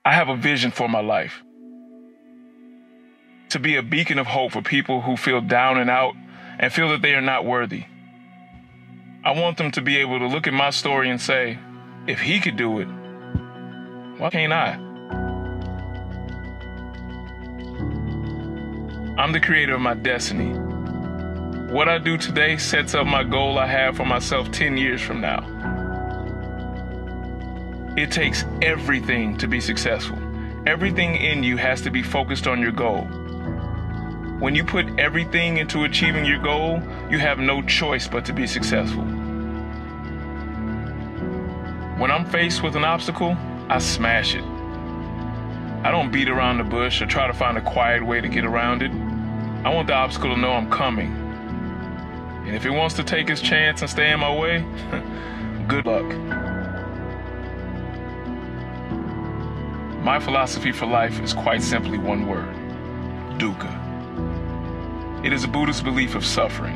I have a vision for my life. To be a beacon of hope for people who feel down and out and feel that they are not worthy. I want them to be able to look at my story and say, if he could do it, why can't I? I'm the creator of my destiny. What I do today sets up my goal I have for myself 10 years from now. It takes everything to be successful. Everything in you has to be focused on your goal. When you put everything into achieving your goal, you have no choice but to be successful. When I'm faced with an obstacle, I smash it. I don't beat around the bush or try to find a quiet way to get around it. I want the obstacle to know I'm coming. And if it wants to take its chance and stay in my way, good luck. My philosophy for life is quite simply one word: dukkha. It is a Buddhist belief of suffering.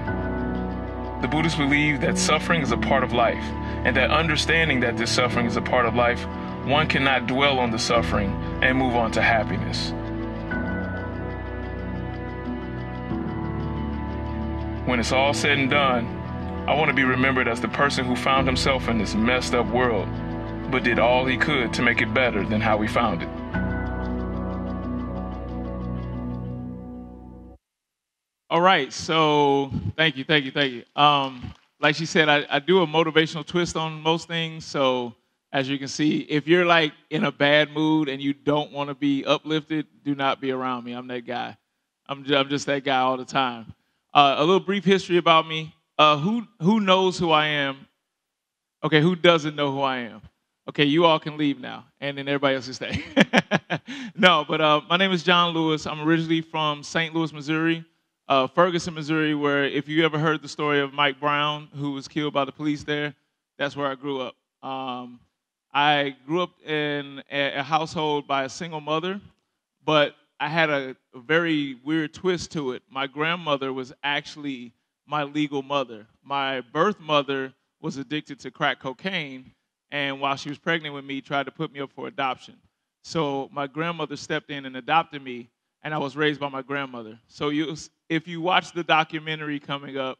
The Buddhists believe that suffering is a part of life, and that understanding that this suffering is a part of life, one cannot dwell on the suffering and move on to happiness. When it's all said and done, I want to be remembered as the person who found himself in this messed up world, but did all he could to make it better than how he found it. All right, so thank you. Like she said, I do a motivational twist on most things. So as you can see, if you're like in a bad mood and you don't want to be uplifted, do not be around me. I'm that guy. I'm just that guy all the time. A little brief history about me. Who knows who I am? Okay, who doesn't know who I am? Okay, you all can leave now, and then everybody else can stay. No, but my name is John Lewis. I'm originally from St. Louis, Missouri. Ferguson, Missouri, where if you ever heard the story of Mike Brown, who was killed by the police there, that's where I grew up. I grew up in a household by a single mother, but I had a very weird twist to it. My grandmother was actually my legal mother. My birth mother was addicted to crack cocaine, and while she was pregnant with me, tried to put me up for adoption. So my grandmother stepped in and adopted me, and I was raised by my grandmother. So if you watch the documentary coming up,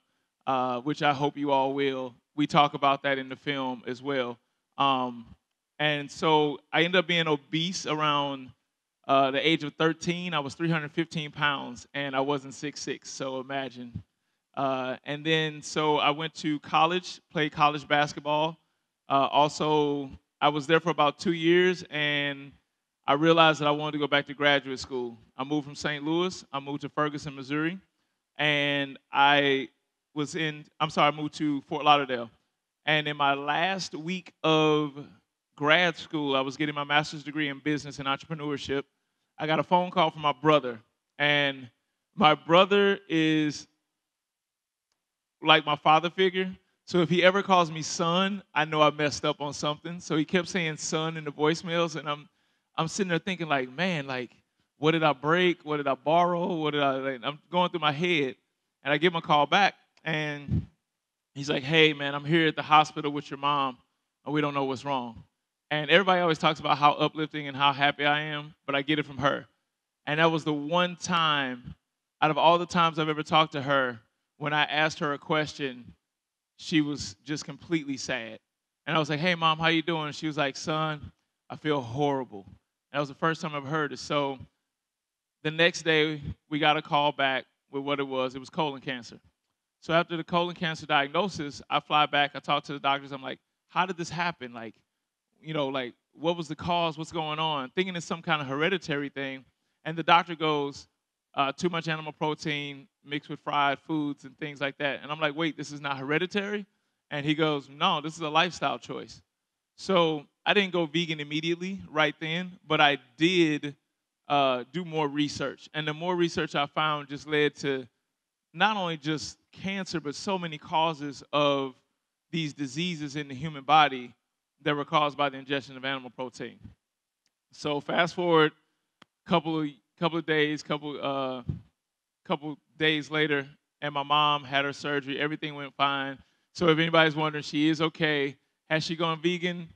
which I hope you all will, we talk about that in the film as well. And so I ended up being obese around the age of 13. I was 315 pounds, and I wasn't 6'6", so imagine. And then so I went to college, played college basketball. Also, I was there for about 2 years, and I realized that I wanted to go back to graduate school. I moved from St. Louis. I moved to Ferguson, Missouri. And I moved to Fort Lauderdale. And in my last week of grad school, I was getting my master's degree in business and entrepreneurship. I got a phone call from my brother. And my brother is like my father figure. So if he ever calls me son, I know I messed up on something. So he kept saying son in the voicemails, and I'm sitting there thinking like, man, like, what did I break? What did I borrow? I'm going through my head, and I give him a call back, and he's like, hey, man, I'm here at the hospital with your mom, and we don't know what's wrong. And everybody always talks about how uplifting and how happy I am, but I get it from her. And that was the one time, out of all the times I've ever talked to her, when I asked her a question, she was just completely sad. And I was like, hey, Mom, how you doing? She was like, son, I feel horrible. And that was the first time I've heard it. So the next day, we got a call back with what it was. It was colon cancer. So after the colon cancer diagnosis, I fly back. I talk to the doctors. I'm like, how did this happen? Like, what was the cause? What's going on? Thinking it's some kind of hereditary thing. And the doctor goes, too much animal protein mixed with fried foods and things like that. And I'm like, wait, this is not hereditary? And he goes, no, this is a lifestyle choice. So I didn't go vegan immediately right then, but I did do more research. And the more research I found just led to not only just cancer, but so many causes of these diseases in the human body that were caused by the ingestion of animal protein. So fast forward couple of days later, and my mom had her surgery. Everything went fine. So if anybody's wondering, she is okay. Has she gone vegan?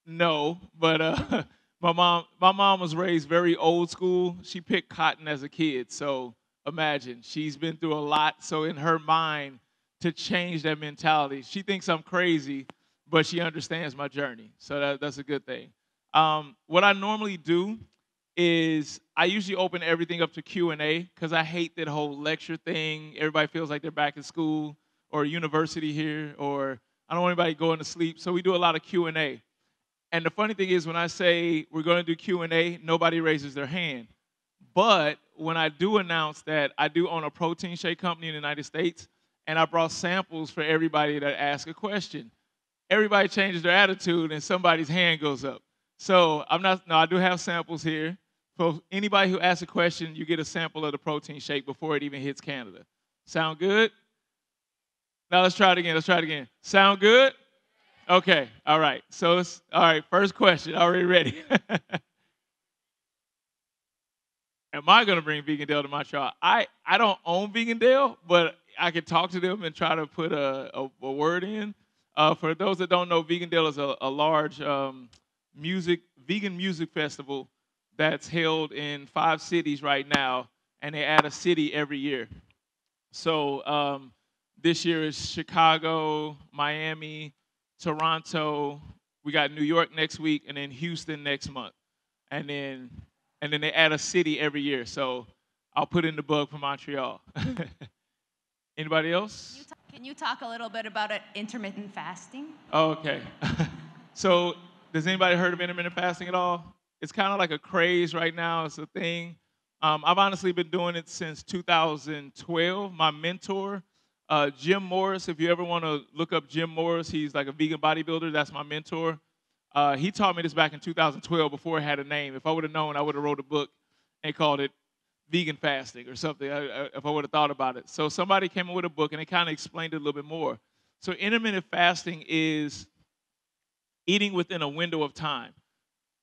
No, but My mom was raised very old school. She picked cotton as a kid, so imagine she's been through a lot. So in her mind, to change that mentality, she thinks I'm crazy, but she understands my journey. So that's a good thing. What I normally do is I usually open everything up to Q&A because I hate that whole lecture thing. Everybody feels like they're back in school or university here, or I don't want anybody going to sleep. So we do a lot of Q&A. And the funny thing is when I say we're going to do Q&A, nobody raises their hand. But when I do announce that I do own a protein shake company in the United States, and I brought samples for everybody that asked a question, everybody changes their attitude and somebody's hand goes up. So I do have samples here. For anybody who asks a question, you get a sample of the protein shake before it even hits Canada. Sound good? Now let's try it again. Sound good? Okay, all right. So all right, first question, already ready. Am I gonna bring Vegan to Montreal? I don't own Vegan, but I can talk to them and try to put a word in. For those that don't know, Vegan is a large vegan music festival that's held in 5 cities right now, and they add a city every year. So this year is Chicago, Miami, Toronto. We got New York next week, and then Houston next month, and then they add a city every year. So I'll put in the bug for Montreal. Anybody else? Can you talk a little bit about intermittent fasting? Oh, okay. So does anybody heard of intermittent fasting at all? It's kind of like a craze right now. It's a thing. I've honestly been doing it since 2012. My mentor, Jim Morris, if you ever want to look up Jim Morris, he's like a vegan bodybuilder. That's my mentor. He taught me this back in 2012 before it had a name. If I would have known, I would have wrote a book and called it Vegan Fasting or something, if I would have thought about it. So somebody came up with a book, and they kind of explained it a little bit more. So intermittent fasting is eating within a window of time.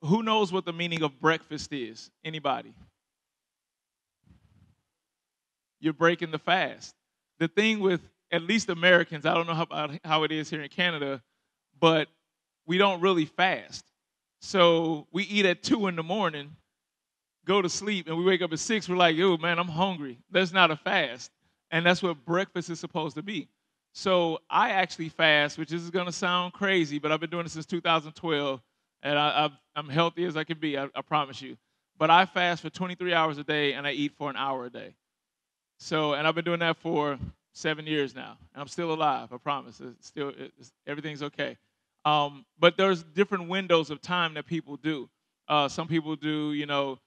Who knows what the meaning of breakfast is? Anybody? You're breaking the fast. The thing with at least Americans, I don't know how it is here in Canada, but we don't really fast. So we eat at 2 in the morning, go to sleep, and we wake up at 6. We're like, yo, man, I'm hungry. That's not a fast. And that's what breakfast is supposed to be. So I actually fast, which is going to sound crazy, but I've been doing it since 2012, and I'm healthy as I can be, I promise you. But I fast for 23 hours a day, and I eat for an hour a day. So, and I've been doing that for 7 years now, and I'm still alive, I promise. Everything's okay. But there's different windows of time that people do. Some people do,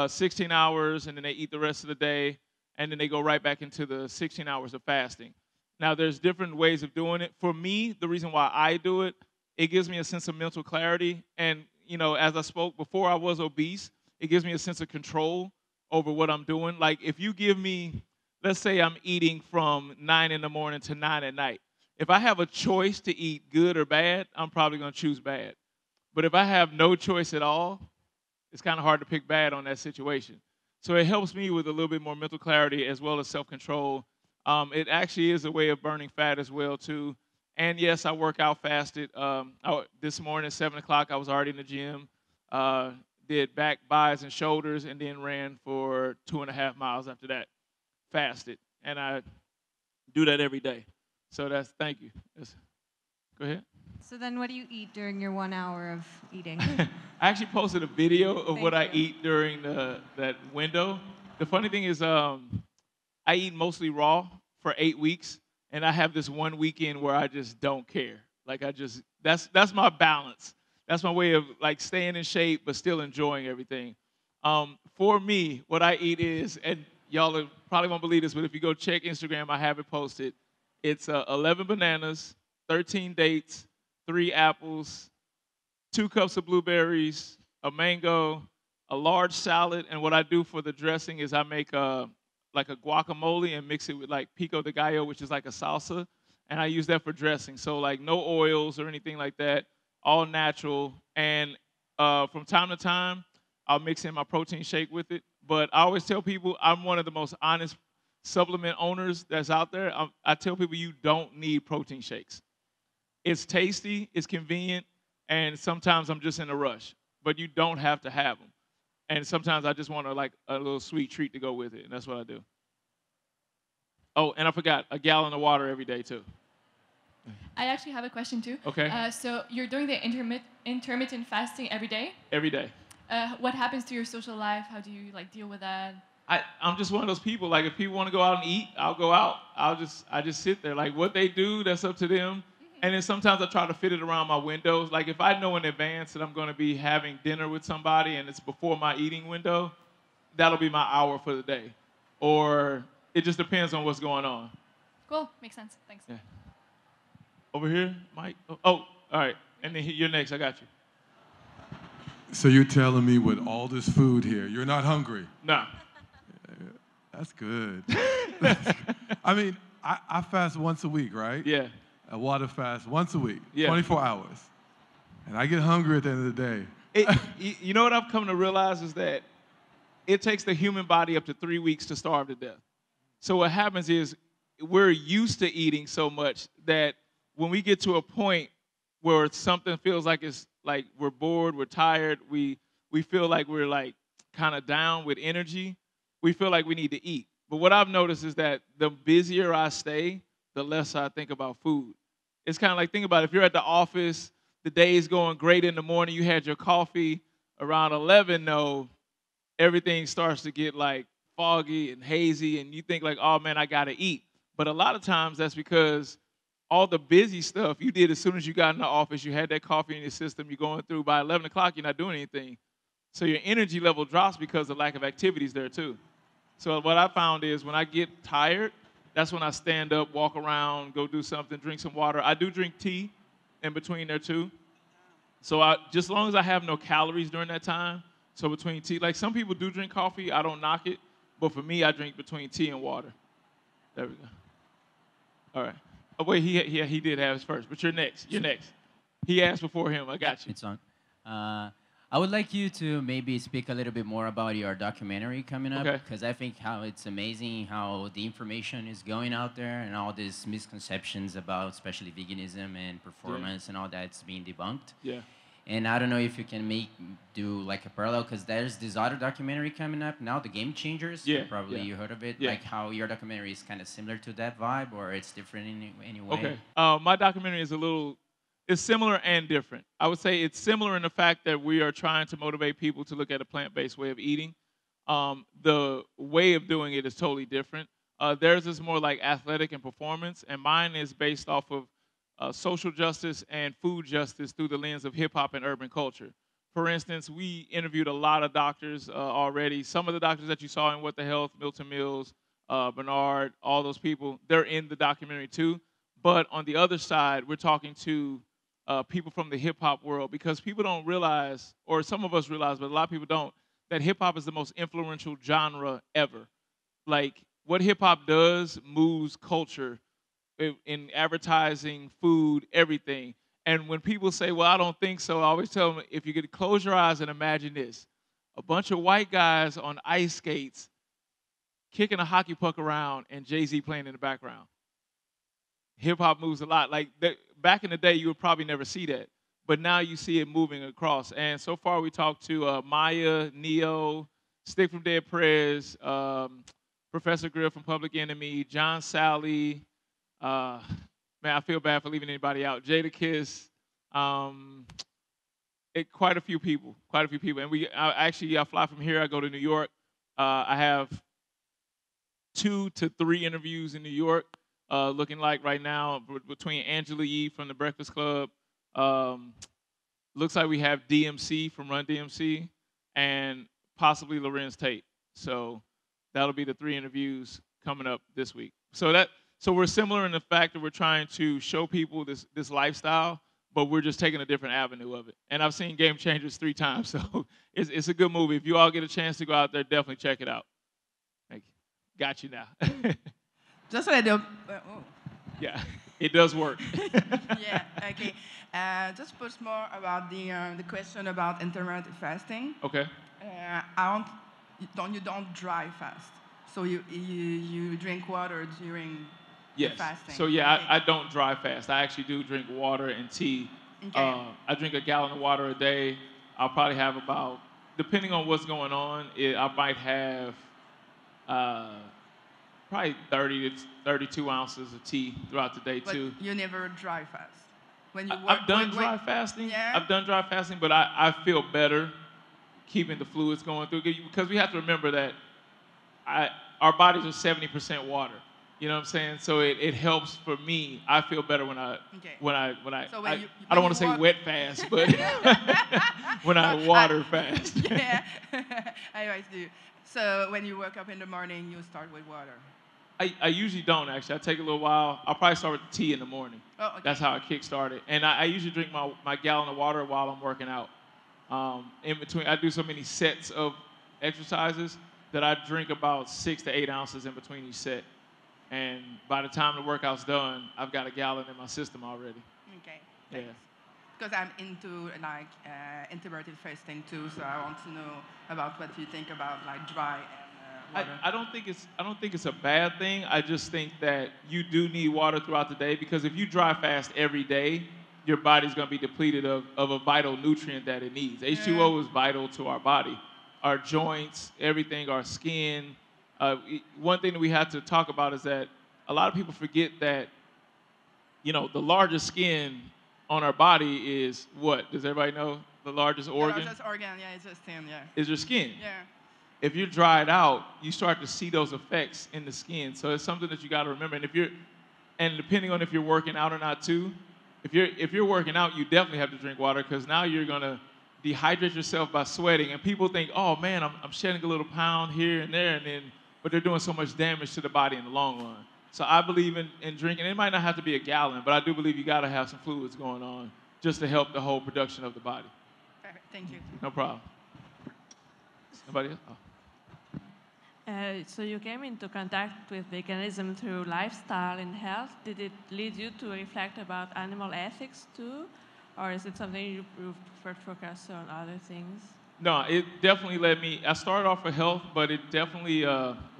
16 hours, and then they eat the rest of the day, and then they go right back into the 16 hours of fasting. Now, there's different ways of doing it. For me, the reason why I do it, it gives me a sense of mental clarity. And, as I spoke before, I was obese. It gives me a sense of control over what I'm doing. Like, if you give me, let's say I'm eating from 9 in the morning to 9 at night. If I have a choice to eat good or bad, I'm probably going to choose bad. But if I have no choice at all, it's kind of hard to pick bad on that situation. So it helps me with a little bit more mental clarity as well as self-control. It actually is a way of burning fat as well, too. And, yes, I work out fasted. This morning at 7 o'clock, I was already in the gym, did back, buys, and shoulders, and then ran for 2.5 miles after that, fasted. And I do that every day. So thank you. Go ahead. So then what do you eat during your 1 hour of eating? I actually posted a video of what I eat during that window. The funny thing is I eat mostly raw for 8 weeks, and I have this one weekend where I just don't care. Like that's my balance. That's my way of like staying in shape but still enjoying everything. For me, what I eat is, and y'all probably won't believe this, but if you go check Instagram, I have it posted. It's 11 bananas, 13 dates, 3 apples, 2 cups of blueberries, a mango, a large salad, and what I do for the dressing is I make like a guacamole and mix it with like pico de gallo, which is like a salsa, and I use that for dressing. So like no oils or anything like that, all natural. And from time to time, I'll mix in my protein shake with it. But I always tell people I'm one of the most honest supplement owners that's out there. I tell people you don't need protein shakes. It's tasty, it's convenient, and sometimes I'm just in a rush. but you don't have to have them. And sometimes I just want like a little sweet treat to go with it, and that's what I do. Oh, and I forgot, a gallon of water every day too. I actually have a question too. Okay. So you're doing the intermittent fasting every day? Every day. What happens to your social life? How do you like deal with that? I'm just one of those people. Like if people want to go out and eat, I'll go out. I just sit there. Like what they do, that's up to them. And then sometimes I try to fit it around my windows. Like if I know in advance that I'm going to be having dinner with somebody and it's before my eating window, that'll be my hour for the day. Or it just depends on what's going on. Cool, makes sense. Thanks. Yeah. Over here, Mike. Oh, all right. And then you're next. I got you. So you're telling me with all this food here, you're not hungry? No. That's good. I mean, I fast once a week, right? Yeah. A water fast once a week, Yeah. 24 hours. And I get hungry at the end of the day. You know what I've come to realize is that it takes the human body up to 3 weeks to starve to death. So what happens is we're used to eating so much that when we get to a point where something feels like it's like we're bored, we're tired, we feel like we're like kind of down with energy, we feel like we need to eat. But what I've noticed is that the busier I stay, the less I think about food. It's kind of like, think about it, if you're at the office, the day is going great in the morning, you had your coffee around 11, everything starts to get like foggy and hazy, and you think like, oh man, I gotta eat. But a lot of times that's because all the busy stuff you did as soon as you got in the office, you had that coffee in your system, you're going through, by 11 o'clock, you're not doing anything. So your energy level drops because of lack of activities there too. So what I found is when I get tired, that's when I stand up, walk around, go do something, drink some water. I do drink tea in between there too. So just as long as I have no calories during that time, so between tea, like some people do drink coffee, I don't knock it, but for me, I drink between tea and water. There we go. All right. Oh, wait, he did have his first, but you're next. You're next. He asked before him. I got you. It's on. I would like you to maybe speak a little bit more about your documentary coming up, because I think how it's amazing how the information is going out there and all these misconceptions about especially veganism and performance and all that's being debunked. Yeah. And I don't know if you can do like a parallel, because there's this other documentary coming up now, The Game Changers. Yeah. Probably you heard of it. Yeah. Like how your documentary is kind of similar to that vibe, or it's different in any way. Okay. My documentary is it's similar and different. I would say it's similar in the fact that we are trying to motivate people to look at a plant-based way of eating. The way of doing it is totally different. Theirs is more like athletic and performance, and mine is based off of social justice and food justice through the lens of hip-hop and urban culture. For instance, we interviewed a lot of doctors already. Some of the doctors that you saw in What the Health, Milton Mills, Bernard, all those people, they're in the documentary too. But on the other side, we're talking to people from the hip-hop world, because people don't realize, or some of us realize, but a lot of people don't, that hip-hop is the most influential genre ever. Like, what hip-hop does moves culture in advertising, food, everything. And when people say, well, I don't think so, I always tell them, if you could close your eyes and imagine this, a bunch of white guys on ice skates kicking a hockey puck around and Jay-Z playing in the background. Hip-hop moves a lot. Like, back in the day, you would probably never see that. But now you see it moving across. And so far, we talked to Maya, Neo, Stick from Dead Prez, Professor Grill from Public Enemy, John Sally. Man, I feel bad for leaving anybody out. Jada Kiss. Quite a few people. And I fly from here. I go to New York. I have 2 to 3 interviews in New York. Looking like right now between Angela Yee from the Breakfast Club, looks like we have DMC from Run DMC, and possibly Lorenz Tate. So that'll be the 3 interviews coming up this week. So we're similar in the fact that we're trying to show people this lifestyle, but we're just taking a different avenue of it. And I've seen Game Changers 3 times, so it's a good movie. If you all get a chance to go out there, definitely check it out. Thank you. Got you now. Just what I do. Yeah, it does work. Yeah, okay. Just push more about the question about intermittent fasting. Okay. You don't dry fast, so you drink water during the fasting. So yeah, I don't dry fast. I actually do drink water and tea. Okay. I drink a gallon of water a day. I'll probably have about, depending on what's going on, I might have probably 30 to 32 ounces of tea throughout the day too. But you never dry fast. When you I've done dry fasting. Yeah? I've done dry fasting, but I feel better keeping the fluids going through, because we have to remember that our bodies are 70% water. You know what I'm saying? So it helps for me. I feel better when I So I don't want to say wet fast, but when I water fast. Yeah, I always do. So when you wake up in the morning, you start with water. I usually don't, actually. I take a little while. I'll probably start with tea in the morning. Oh, okay. That's how I kick started. And I usually drink my gallon of water while I'm working out. In between, I do so many sets of exercises that I drink about 6 to 8 ounces in between each set. And by the time the workout's done, I've got a gallon in my system already. Okay. Yeah. Because I'm into intermittent fasting too, so I want to know about what you think about like dry and water. I don't think it's a bad thing. I just think that you do need water throughout the day, because if you dry fast every day, your body's going to be depleted of a vital nutrient that it needs. H2O is vital to our body, our joints, everything, our skin. One thing that we have to talk about is that a lot of people forget that, the largest skin on our body is what? Does everybody know the largest organ? The largest organ, yeah, it's your skin, yeah. Is your skin. Yeah. If you're dried out, you start to see those effects in the skin. So it's something that you got to remember. And depending on if you're working out or not too, if you're working out, you definitely have to drink water, because now you're gonna dehydrate yourself by sweating. And people think, oh man, I'm shedding a little pound here and there, but they're doing so much damage to the body in the long run. So I believe in drinking. It might not have to be a gallon, but I do believe you got to have some fluids going on just to help the whole production of the body. Perfect. Thank you. No problem. Nobody else? Oh. So you came into contact with veganism through lifestyle and health. Did it lead you to reflect about animal ethics too? Or is it something you prefer to focus on other things? No, it definitely led me. I started off with health, but it definitely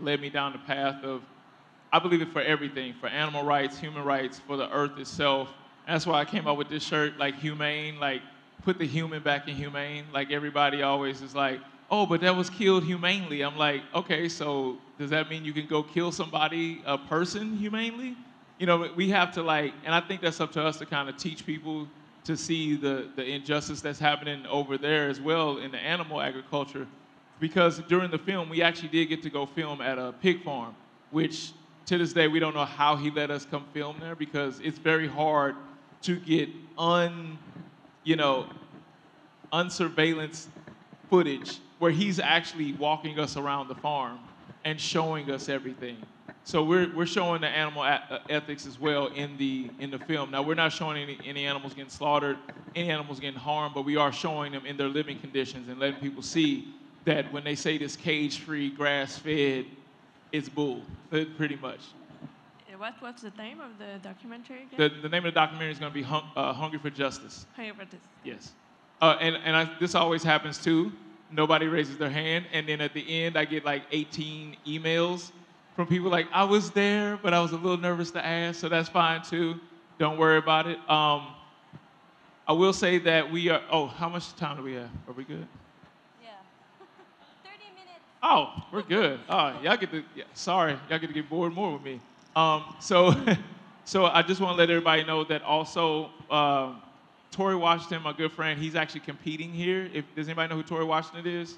led me down the path of, I believe it for everything, for animal rights, human rights, for the earth itself. And that's why I came up with this shirt, like humane, like put the human back in humane. Like everybody always is like, oh, but that was killed humanely. I'm like, okay, so does that mean you can go kill somebody, a person, humanely? We have to and I think that's up to us to kind of teach people to see the injustice that's happening over there as well in the animal agriculture. Because during the film, we actually did get to go film at a pig farm, which to this day, we don't know how he let us come film there, because it's very hard to get unsurveillance footage where he's actually walking us around the farm and showing us everything. So we're showing the animal ethics as well in the film. Now, we're not showing any animals getting slaughtered, any animals getting harmed, but we are showing them in their living conditions and letting people see that when they say this cage-free, grass-fed, it's bull, pretty much. What's the name of the documentary again? The name of the documentary is going to be Hungry for Justice. Hungry for Justice. Yes. This always happens too. Nobody raises their hand, and then at the end, I get like 18 emails from people like, I was there, but I was a little nervous to ask, so that's fine too. Don't worry about it. I will say that we are, how much time do we have? Are we good? Yeah. 30 minutes. Oh, we're good. Y'all get to, y'all get to get bored more with me. So I just want to let everybody know that also, Tori Washington, my good friend, he's actually competing here. Does anybody know who Tori Washington is?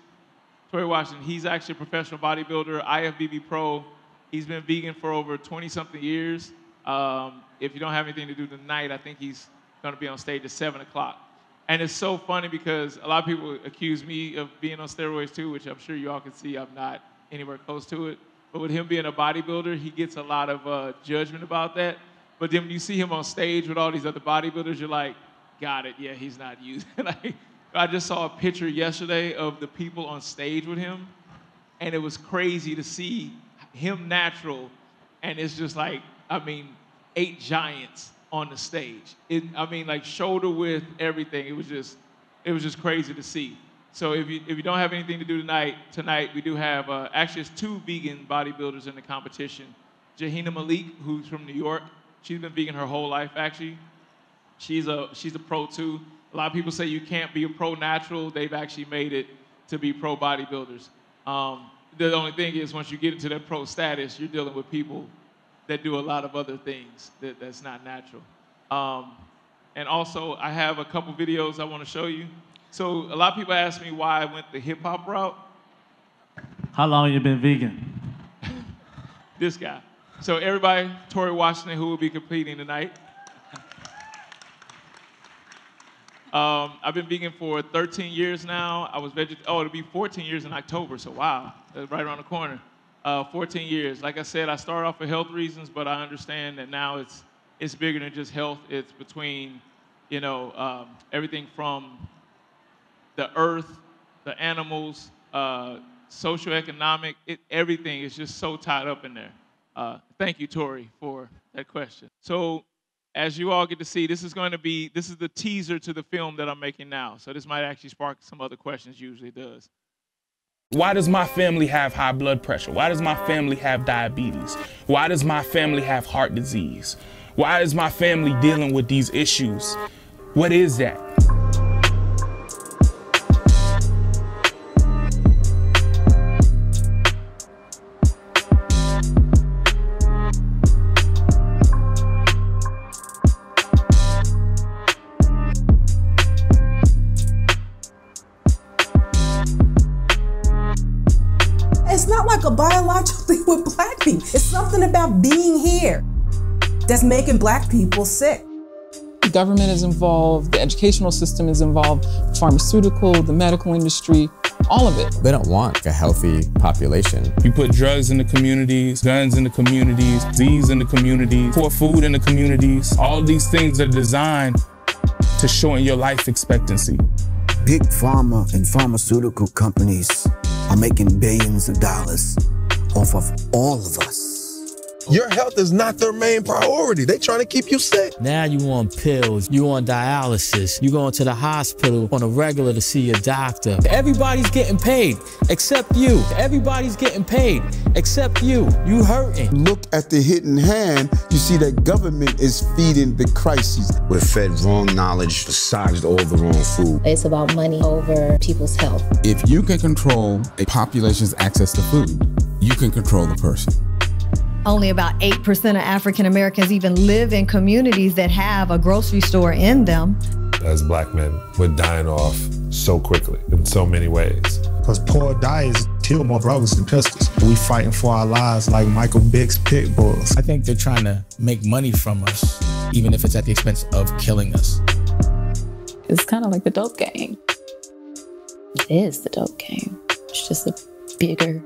Tori Washington, he's actually a professional bodybuilder, IFBB pro. He's been vegan for over 20-something years. If you don't have anything to do tonight, I think he's going to be on stage at 7 o'clock. And it's so funny because a lot of people accuse me of being on steroids too, which I'm sure you all can see I'm not anywhere close to it. But with him being a bodybuilder, he gets a lot of judgment about that. But then when you see him on stage with all these other bodybuilders, you're like, got it, yeah, he's not using it. I just saw a picture yesterday of the people on stage with him, and it was crazy to see him natural, and it's just like, 8 giants on the stage. Shoulder width, everything. It was just crazy to see. So if you don't have anything to do tonight we do have, actually it's 2 vegan bodybuilders in the competition. Jahina Malik, who's from New York. She's been vegan her whole life, actually. She's a pro too. A lot of people say you can't be a pro-natural. They've actually made it to be pro-bodybuilders. The only thing is once you get into that pro status, you're dealing with people that do a lot of other things that's not natural. And also, I have a couple videos I want to show you. So a lot of people ask me why I went the hip-hop route. How long you been vegan? This guy. So everybody, Tori Washington, who will be competing tonight. I've been vegan for 13 years now. I was it'll be 14 years in October, so wow, that's right around the corner. 14 years. Like I said, I started off for health reasons, but I understand that now it's bigger than just health. It's between, everything from the earth, the animals, socioeconomic, everything is just so tied up in there. Thank you, Tori, for that question. So as you all get to see, this is the teaser to the film that I'm making now. So this might actually spark some other questions, usually does. Why does my family have high blood pressure? Why does my family have diabetes? Why does my family have heart disease? Why is my family dealing with these issues? What is that? It's not like a biological thing with black people. It's something about being here that's making black people sick. The government is involved, the educational system is involved, pharmaceutical, the medical industry, all of it. They don't want a healthy population. You put drugs in the communities, guns in the communities, disease in the communities, poor food in the communities. All these things are designed to shorten your life expectancy. Big pharma and pharmaceutical companies are making billions of dollars off of all of us. Your health is not their main priority. They trying to keep you sick. Now you on pills, you on dialysis, you going to the hospital on a regular to see your doctor. Everybody's getting paid except you. Everybody's getting paid except you. You hurting. Look at the hidden hand, you see that government is feeding the crises. We're fed wrong knowledge, massaged all the wrong food. It's about money over people's health. If you can control a population's access to food, you can control the person. Only about 8% of African Americans even live in communities that have a grocery store in them. As black men, we're dying off so quickly in so many ways. Because poor diets kill more brothers and sisters. We fighting for our lives like Michael Vick's pit bulls. I think they're trying to make money from us, even if it's at the expense of killing us. It's kind of like the dope game. It is the dope game. It's just a bigger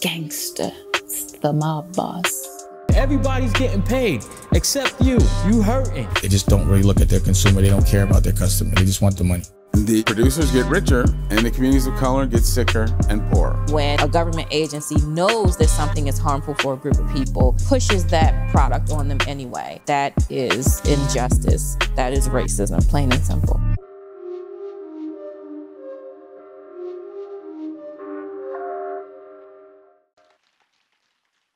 gangster. It's the mob boss. Everybody's getting paid except you. You hurting. They just don't really look at their consumer. They don't care about their customer. They just want the money. The producers get richer and the communities of color get sicker and poorer. When a government agency knows that something is harmful for a group of people, pushes that product on them anyway, that is injustice. That is racism, plain and simple.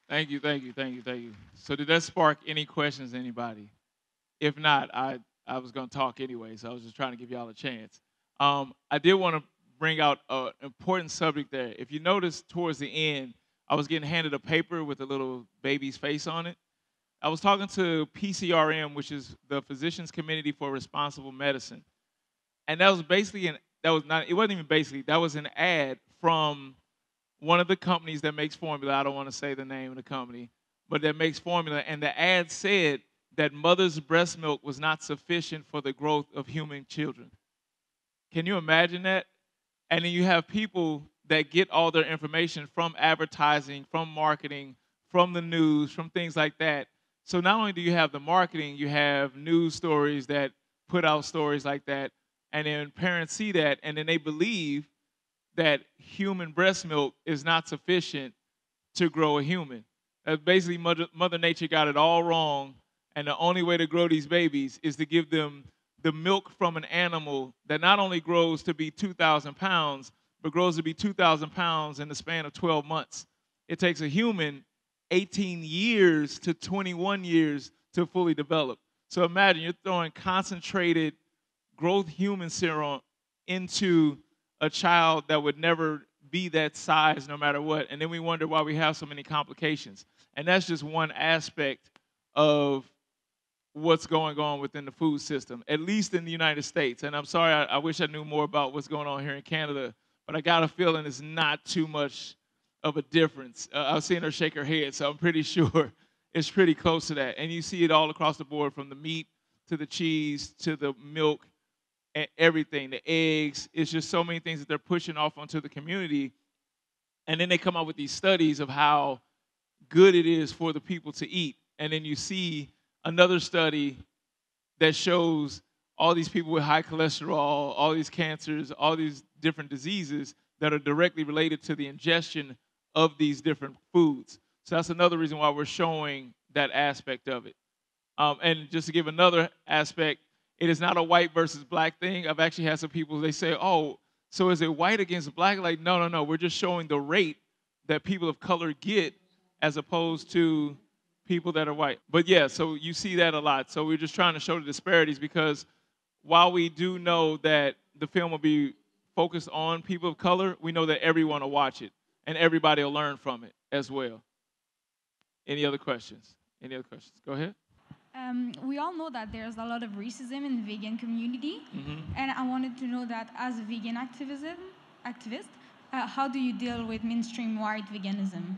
Thank you, thank you, thank you, thank you. So did that spark any questions, anybody? If not, I was going to talk anyway, so I was just trying to give y'all a chance. I did want to bring out an important subject there. If you notice towards the end, I was getting handed a paper with a little baby's face on it. I was talking to PCRM, which is the Physicians Committee for Responsible Medicine. And that was basically, it wasn't even basically, that was an ad from one of the companies that makes formula. I don't want to say the name of the company, but that makes formula. And the ad said that mother's breast milk was not sufficient for the growth of human children. Can you imagine that? And then you have people that get all their information from advertising, from marketing, from the news, from things like that. So not only do you have the marketing, you have news stories that put out stories like that. And then parents see that, and then they believe that human breast milk is not sufficient to grow a human. Basically, Mother Nature got it all wrong, and the only way to grow these babies is to give them the milk from an animal that not only grows to be 2,000 pounds, but grows to be 2,000 pounds in the span of 12 months. It takes a human 18 years to 21 years to fully develop. So imagine you're throwing concentrated growth human serum into a child that would never be that size no matter what. And then we wonder why we have so many complications. And that's just one aspect of what's going on within the food system, at least in the United States. And I'm sorry, I wish I knew more about what's going on here in Canada, but I got a feeling it's not too much of a difference. I was seeing her shake her head, so I'm pretty sure it's pretty close to that. And you see it all across the board, from the meat to the cheese to the milk and everything, the eggs. It's just so many things that they're pushing off onto the community. And then they come out with these studies of how good it is for the people to eat. And then you see another study that shows all these people with high cholesterol, all these cancers, all these different diseases that are directly related to the ingestion of these different foods. So that's another reason why we're showing that aspect of it. And just to give another aspect, it is not a white versus black thing. I've actually had some people, they say, oh, so is it white against black? Like, no. We're just showing the rate that people of color get as opposed to people that are white. But yeah, so you see that a lot. So we're just trying to show the disparities, because while we do know that the film will be focused on people of color, we know that everyone will watch it and everybody will learn from it as well. Any other questions? Any other questions? Go ahead. We all know that there's a lot of racism in the vegan community, and I wanted to know that as a vegan activist, how do you deal with mainstream white veganism?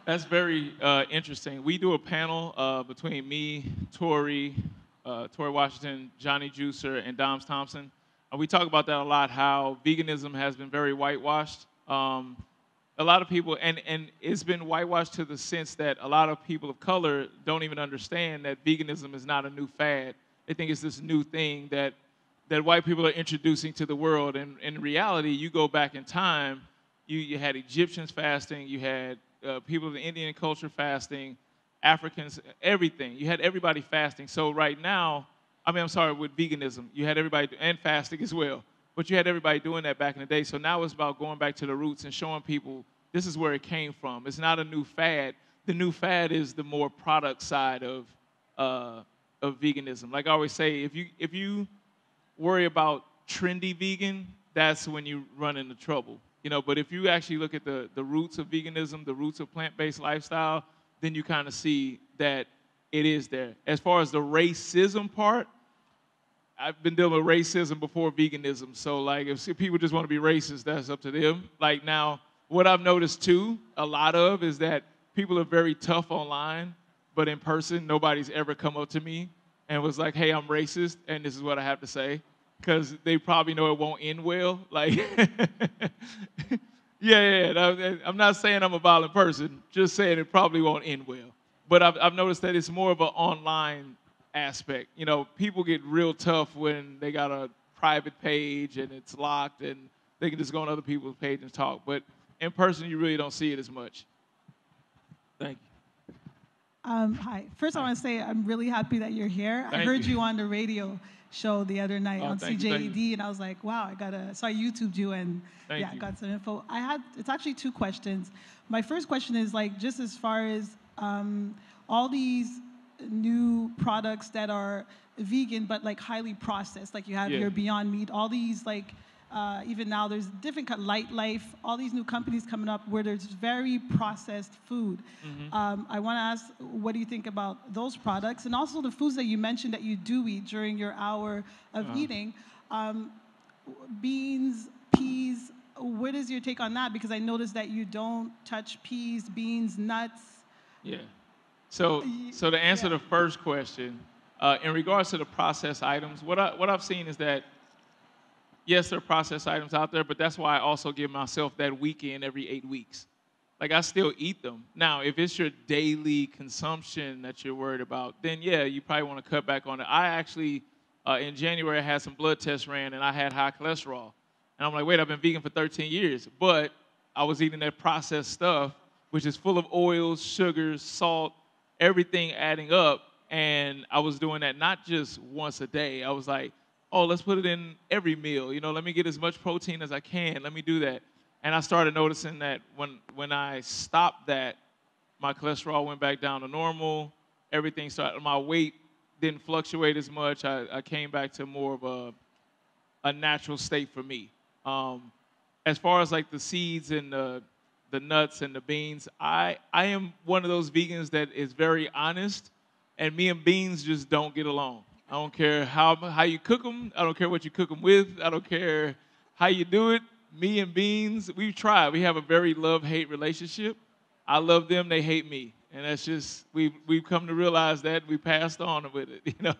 That's very interesting. We do a panel between me, Tori Washington, Johnny Juicer, and Doms Thompson. We talk about that a lot, how veganism has been very whitewashed. A lot of people, and it's been whitewashed to the sense that a lot of people of color don't even understand that veganism is not a new fad. They think it's this new thing that white people are introducing to the world. And in reality, you go back in time, you had Egyptians fasting, you had people of the Indian culture fasting, Africans, everything. You had everybody fasting. So right now, with veganism, you had everybody, and fasting as well. But you had everybody doing that back in the day. So now it's about going back to the roots and showing people this is where it came from. It's not a new fad. The new fad is the more product side of veganism. Like I always say, if you worry about trendy vegan, that's when you run into trouble. But if you actually look at the roots of veganism, the roots of plant-based lifestyle, then you kind of see that it is there. As far as the racism part, I've been dealing with racism before veganism. So like if people just want to be racist, that's up to them. Like now, what I've noticed too, a lot of, is that people are very tough online, but in person, nobody's ever come up to me and was like, hey, I'm racist, and this is what I have to say. Because they probably know it won't end well. Like, yeah. I'm not saying I'm a violent person, just saying it probably won't end well. But I've noticed that it's more of an online aspect. People get real tough when they got a private page and it's locked and they can just go on other people's page and talk. But in person, you really don't see it as much. Thank you. Hi. First, I want to say I'm really happy that you're here. I heard you on the radio show the other night on CJED, and I was like, wow, so I YouTubed you and got some info. It's actually two questions. My first question is just as far as all these new products that are vegan but highly processed, like you have your Beyond Meat, all these even now there's different Light Life, all these new companies coming up where there's very processed food. I want to ask, what do you think about those products, and also the foods that you mentioned that you do eat during your hour of eating? Beans, peas, what is your take on that? Because I noticed that you don't touch peas, beans, nuts. Yeah. So to answer the first question, in regards to the processed items, what I've seen is that yes, there are processed items out there, but that's why I also give myself that weekend every 8 weeks. I still eat them. Now, if it's your daily consumption that you're worried about, then yeah, you probably want to cut back on it. I actually, in January, I had some blood tests ran, and I had high cholesterol. And I'm like, wait, I've been vegan for 13 years, but I was eating that processed stuff, which is full of oils, sugars, salt, everything adding up, and I was doing that not just once a day. I was like, oh, let's put it in every meal. Let me get as much protein as I can. Let me do that. And I started noticing that when I stopped that, my cholesterol went back down to normal. Everything started, my weight didn't fluctuate as much. I came back to more of a natural state for me. As far as like the seeds and the nuts and the beans, I am one of those vegans that is very honest, and me and beans just don't get along. I don't care how you cook them. I don't care what you cook them with. I don't care how you do it. Me and beans, we've tried. We have a very love-hate relationship. I love them, they hate me. And that's just, we've come to realize that. We passed on with it. You know,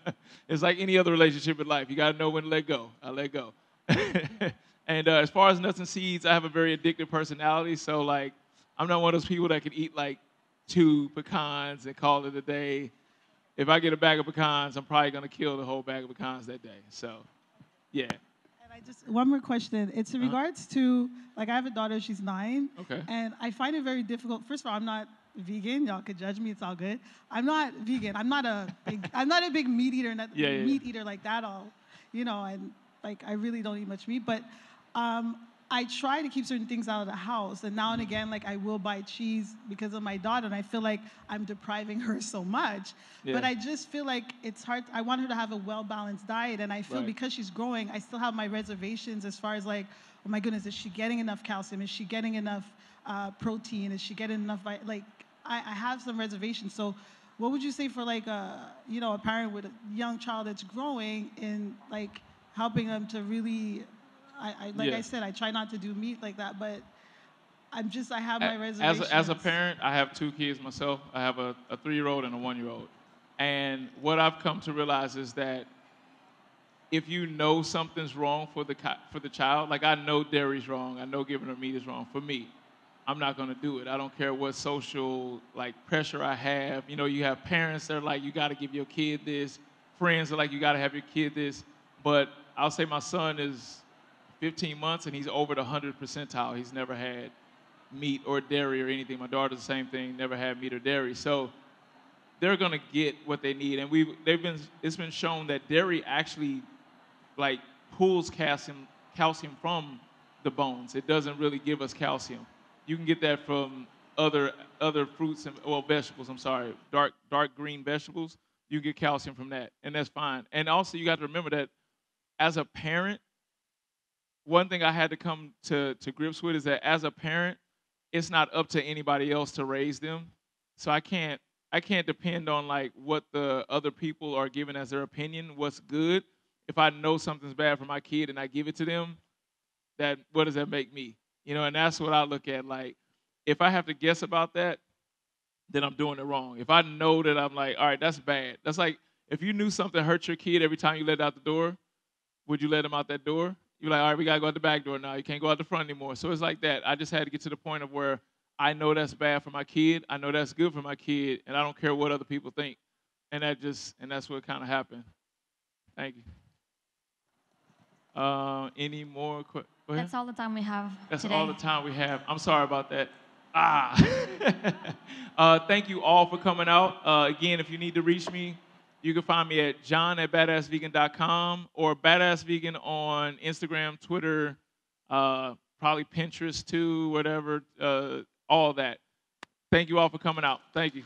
it's like any other relationship in life. You got to know when to let go. I let go. And as far as nuts and seeds, I have a very addictive personality. So, like, I'm not one of those people that can eat, like, 2 pecans and call it a day. If I get a bag of pecans, I'm probably going to kill the whole bag of pecans that day. So, yeah. One more question. It's in regards to, like, I have a daughter, she's 9. Okay. And I find it very difficult. First of all, I'm not vegan. Y'all could judge me, it's all good. I'm not vegan. I'm not a big meat eater, meat eater like that all, you know, and like I really don't eat much meat. But I try to keep certain things out of the house. And now and again, like I will buy cheese because of my daughter, and I feel like I'm depriving her so much. Yeah. But I just feel like it's hard. I want her to have a well-balanced diet, and I feel because she's growing, I still have my reservations as far as like, oh my goodness, is she getting enough calcium? Is she getting enough protein? Is she getting enough, like, I have some reservations. So what would you say for like a parent with a young child that's growing in like helping them to really, I said, I try not to do meat like that, but I have my reservations. As a parent, I have 2 kids myself. I have a 3-year-old and a 1-year-old. And what I've come to realize is that if you know something's wrong for the child, like I know dairy's wrong, I know giving her meat is wrong. For me, I'm not going to do it. I don't care what social like pressure I have. You know, you have parents that are like, you got to give your kid this. Friends are like, you got to have your kid this. But I'll say my son is 15 months and he's over the 100th percentile. He's never had meat or dairy or anything. My daughter's the same thing, never had meat or dairy. So they're going to get what they need. And it's been shown that dairy actually like pulls calcium from the bones. It doesn't really give us calcium. You can get that from other fruits and vegetables. I'm sorry, dark green vegetables. You get calcium from that, and that's fine. And also, you got to remember that as a parent, one thing I had to come to grips with is that as a parent, it's not up to anybody else to raise them. So I can't depend on like what the other people are giving as their opinion, what's good. If I know something's bad for my kid and I give it to them, what does that make me? You know, and that's what I look at. Like, if I have to guess about that, then I'm doing it wrong. If I know that I'm like, all right, that's bad. That's like, if you knew something hurt your kid every time you let it out the door, would you let him out that door? You're like, all right, we got to go out the back door now. You can't go out the front anymore. So it's like that. I just had to get to the point of where I know that's bad for my kid. I know that's good for my kid, and I don't care what other people think. And that's what kind of happened. Thank you. Any more questions? That's all the time we have. That's today. all the time we have. I'm sorry about that. Thank you all for coming out. Again, if you need to reach me, you can find me at john@badassvegan.com or badassvegan on Instagram, Twitter, probably Pinterest too, whatever, all that. Thank you all for coming out. Thank you.